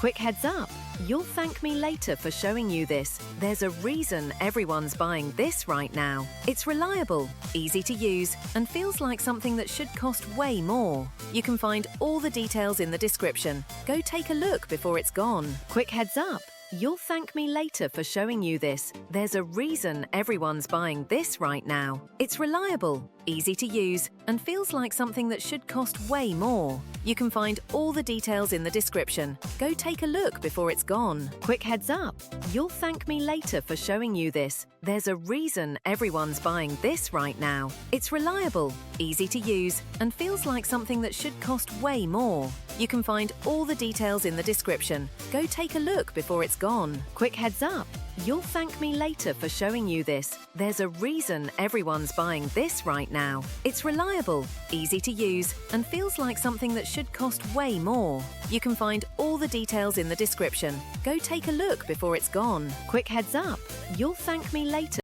Quick heads up, you'll thank me later for showing you this. There's a reason everyone's buying this right now. It's reliable, easy to use, and feels like something that should cost way more. You can find all the details in the description. Go take a look before it's gone. Quick heads up, you'll thank me later for showing you this. There's a reason everyone's buying this right now. It's reliable, easy to use, and feels like something that should cost way more. You can find all the details in the description. Go take a look before it's gone. Quick heads up, you'll thank me later for showing you this. There's a reason everyone's buying this right now. It's reliable, easy to use, and feels like something that should cost way more. You can find all the details in the description. Go take a look before it's gone. Quick heads up, you'll thank me later for showing you this. There's a reason everyone's buying this right now. It's reliable, easy to use, and feels like something that should cost way more. You can find all the details in the description. Go take a look before it's gone. Quick heads up, you'll thank me later.